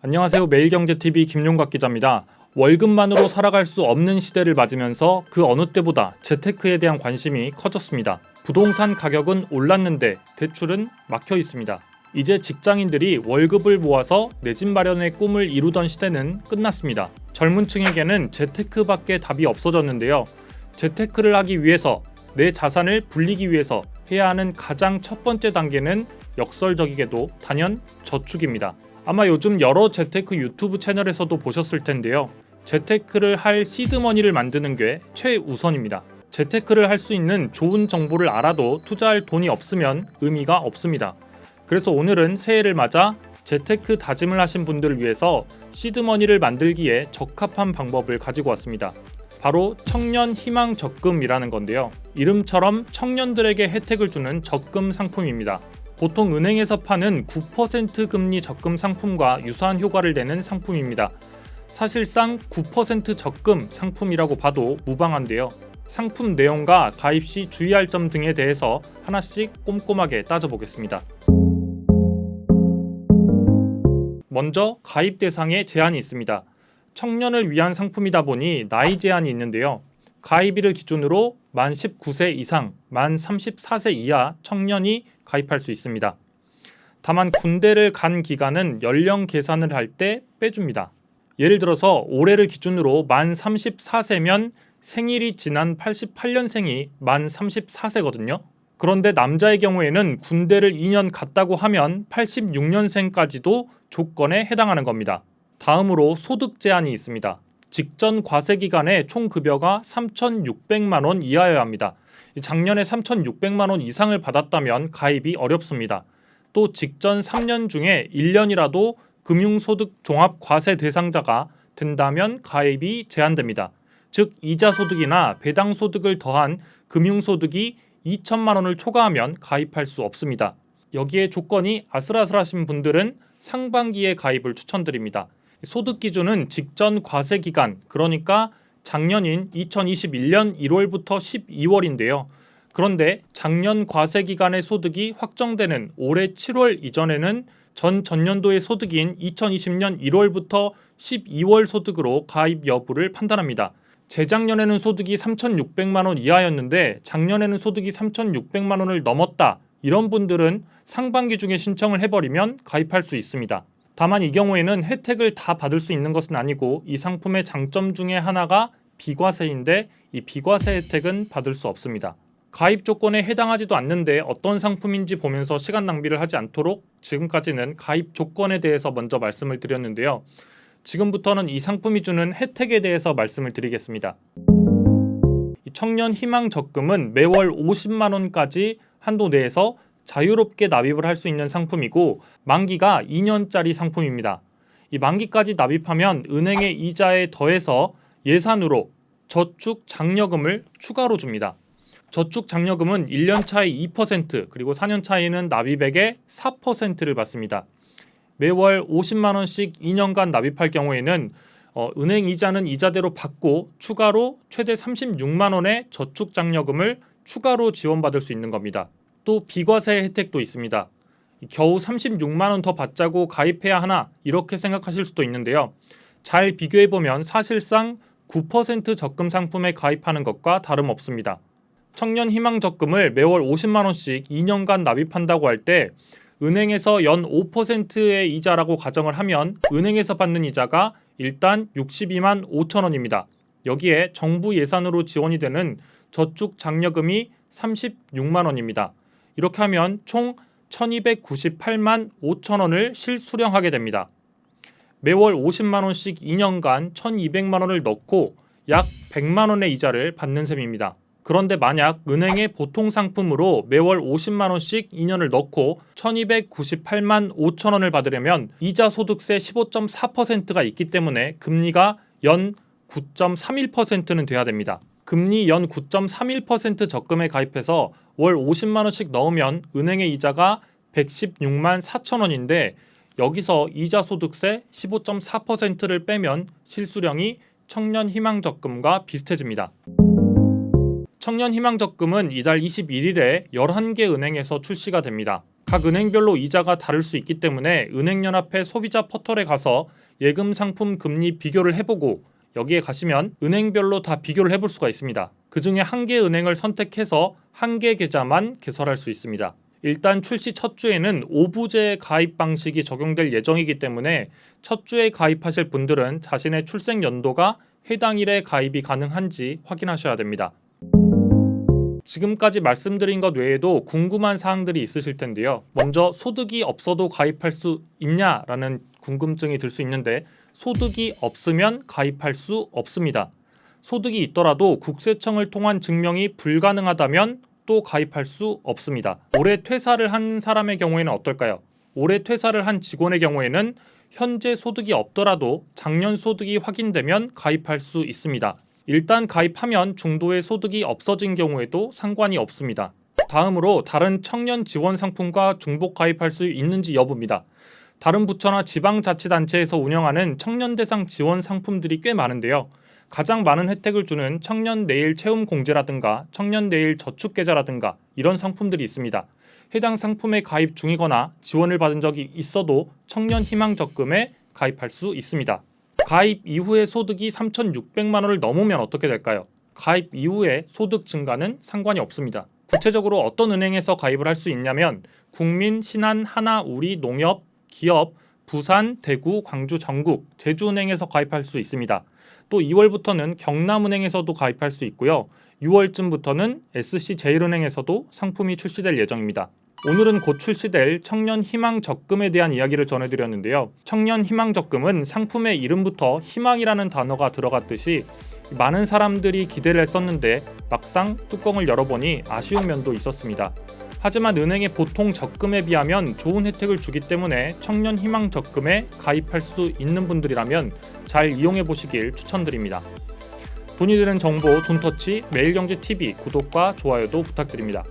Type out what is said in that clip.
안녕하세요. 매일경제TV 김용각 기자입니다. 월급만으로 살아갈 수 없는 시대를 맞으면서 그 어느 때보다 재테크에 대한 관심이 커졌습니다. 부동산 가격은 올랐는데 대출은 막혀 있습니다. 이제 직장인들이 월급을 모아서 내 집 마련의 꿈을 이루던 시대는 끝났습니다. 젊은 층에게는 재테크밖에 답이 없어졌는데요. 재테크를 하기 위해서 내 자산을 불리기 위해서 해야 하는 가장 첫 번째 단계는 역설적이게도 단연 저축입니다. 아마 요즘 여러 재테크 유튜브 채널에서도 보셨을 텐데요. 재테크를 할 시드머니를 만드는 게 최우선입니다. 재테크를 할 수 있는 좋은 정보를 알아도 투자할 돈이 없으면 의미가 없습니다. 그래서 오늘은 새해를 맞아 재테크 다짐을 하신 분들을 위해서 시드머니를 만들기에 적합한 방법을 가지고 왔습니다. 바로 청년 희망 적금이라는 건데요. 이름처럼 청년들에게 혜택을 주는 적금 상품입니다. 보통 은행에서 파는 9% 금리 적금 상품과 유사한 효과를 내는 상품입니다. 사실상 9% 적금 상품이라고 봐도 무방한데요. 상품 내용과 가입 시 주의할 점 등에 대해서 하나씩 꼼꼼하게 따져보겠습니다. 먼저 가입 대상에 제한이 있습니다. 청년을 위한 상품이다 보니 나이 제한이 있는데요. 가입일을 기준으로 만 19세 이상, 만 34세 이하 청년이 가입할 수 있습니다. 다만 군대를 간 기간은 연령 계산을 할 때 빼줍니다. 예를 들어서 올해를 기준으로 만 34세면 생일이 지난 88년생이 만 34세거든요. 그런데 남자의 경우에는 군대를 2년 갔다고 하면 86년생까지도 조건에 해당하는 겁니다. 다음으로 소득 제한이 있습니다. 직전 과세 기간에 총 급여가 3,600만 원 이하여야 합니다. 작년에 3,600만 원 이상을 받았다면 가입이 어렵습니다. 또 직전 3년 중에 1년이라도 금융소득 종합과세 대상자가 된다면 가입이 제한됩니다. 즉 이자 소득이나 배당 소득을 더한 금융소득이 2천만 원을 초과하면 가입할 수 없습니다. 여기에 조건이 아슬아슬하신 분들은 상반기에 가입을 추천드립니다. 소득 기준은 직전 과세 기간, 그러니까 작년인 2021년 1월부터 12월인데요. 그런데 작년 과세 기간의 소득이 확정되는 올해 7월 이전에는 전년도의 소득인 2020년 1월부터 12월 소득으로 가입 여부를 판단합니다. 재작년에는 소득이 3,600만 원 이하였는데 작년에는 소득이 3,600만 원을 넘었다. 이런 분들은 상반기 중에 신청을 해버리면 가입할 수 있습니다. 다만 이 경우에는 혜택을 다 받을 수 있는 것은 아니고 이 상품의 장점 중에 하나가 비과세인데 이 비과세 혜택은 받을 수 없습니다. 가입 조건에 해당하지도 않는데 어떤 상품인지 보면서 시간 낭비를 하지 않도록 지금까지는 가입 조건에 대해서 먼저 말씀을 드렸는데요. 지금부터는 이 상품이 주는 혜택에 대해서 말씀을 드리겠습니다. 이 청년 희망 적금은 매월 50만 원까지 한도 내에서 자유롭게 납입을 할 수 있는 상품이고 만기가 2년짜리 상품입니다. 이 만기까지 납입하면 은행의 이자에 더해서 예산으로 저축 장려금을 추가로 줍니다. 저축 장려금은 1년 차에 2% 그리고 4년 차에는 납입액의 4%를 받습니다. 매월 50만 원씩 2년간 납입할 경우에는 은행 이자는 이자대로 받고 추가로 최대 36만 원의 저축 장려금을 추가로 지원받을 수 있는 겁니다. 또 비과세 혜택도 있습니다. 겨우 36만 원 더 받자고 가입해야 하나 이렇게 생각하실 수도 있는데요. 잘 비교해보면 사실상 9% 적금 상품에 가입하는 것과 다름없습니다. 청년 희망 적금을 매월 50만 원씩 2년간 납입한다고 할 때 은행에서 연 5%의 이자라고 가정을 하면 은행에서 받는 이자가 일단 62만 5천 원입니다. 여기에 정부 예산으로 지원이 되는 저축 장려금이 36만 원입니다. 이렇게 하면 총 1,298만 5천 원을 실수령하게 됩니다. 매월 50만 원씩 2년간 1,200만 원을 넣고 약 100만 원의 이자를 받는 셈입니다. 그런데 만약 은행의 보통 상품으로 매월 50만 원씩 2년을 넣고 1,298만 5천 원을 받으려면 이자 소득세 15.4%가 있기 때문에 금리가 연 9.31%는 돼야 됩니다. 금리 연 9.31% 적금에 가입해서 월 50만 원씩 넣으면 은행의 이자가 116만 4천 원인데 여기서 이자 소득세 15.4%를 빼면 실수령이 청년 희망 적금과 비슷해집니다. 청년 희망 적금은 이달 21일에 11개 은행에서 출시가 됩니다. 각 은행별로 이자가 다를 수 있기 때문에 은행연합회 소비자 포털에 가서 예금 상품 금리 비교를 해보고 여기에 가시면 은행별로 다 비교를 해볼 수가 있습니다. 그 중에 한 개 은행을 선택해서 한 개 계좌만 개설할 수 있습니다. 일단 출시 첫 주에는 5부제 가입 방식이 적용될 예정이기 때문에 첫 주에 가입하실 분들은 자신의 출생 연도가 해당 일에 가입이 가능한지 확인하셔야 됩니다. 지금까지 말씀드린 것 외에도 궁금한 사항들이 있으실 텐데요. 먼저 소득이 없어도 가입할 수 있냐라는 궁금증이 들 수 있는데 소득이 없으면 가입할 수 없습니다. 소득이 있더라도 국세청을 통한 증명이 불가능하다면 또 가입할 수 없습니다. 올해 퇴사를 한 사람의 경우에는 어떨까요? 올해 퇴사를 한 직원의 경우에는 현재 소득이 없더라도 작년 소득이 확인되면 가입할 수 있습니다. 일단 가입하면 중도에 소득이 없어진 경우에도 상관이 없습니다. 다음으로 다른 청년 지원 상품과 중복 가입할 수 있는지 여부입니다. 다른 부처나 지방자치단체에서 운영하는 청년 대상 지원 상품들이 꽤 많은데요. 가장 많은 혜택을 주는 청년 내일 채움 공제라든가 청년 내일 저축 계좌라든가 이런 상품들이 있습니다. 해당 상품에 가입 중이거나 지원을 받은 적이 있어도 청년 희망 적금에 가입할 수 있습니다. 가입 이후에 소득이 3,600만 원을 넘으면 어떻게 될까요? 가입 이후에 소득 증가는 상관이 없습니다. 구체적으로 어떤 은행에서 가입을 할 수 있냐면 국민, 신한, 하나, 우리, 농협, 기업, 부산, 대구, 광주, 전국, 제주은행에서 가입할 수 있습니다. 또 2월부터는 경남은행에서도 가입할 수 있고요. 6월쯤부터는 SC제일은행에서도 상품이 출시될 예정입니다. 오늘은 곧 출시될 청년 희망 적금에 대한 이야기를 전해드렸는데요. 청년 희망 적금은 상품의 이름부터 희망이라는 단어가 들어갔듯이 많은 사람들이 기대를 했었는데 막상 뚜껑을 열어보니 아쉬운 면도 있었습니다. 하지만 은행의 보통 적금에 비하면 좋은 혜택을 주기 때문에 청년 희망 적금에 가입할 수 있는 분들이라면 잘 이용해 보시길 추천드립니다. 돈이 되는 정보 돈터치 매일경제TV 구독과 좋아요도 부탁드립니다.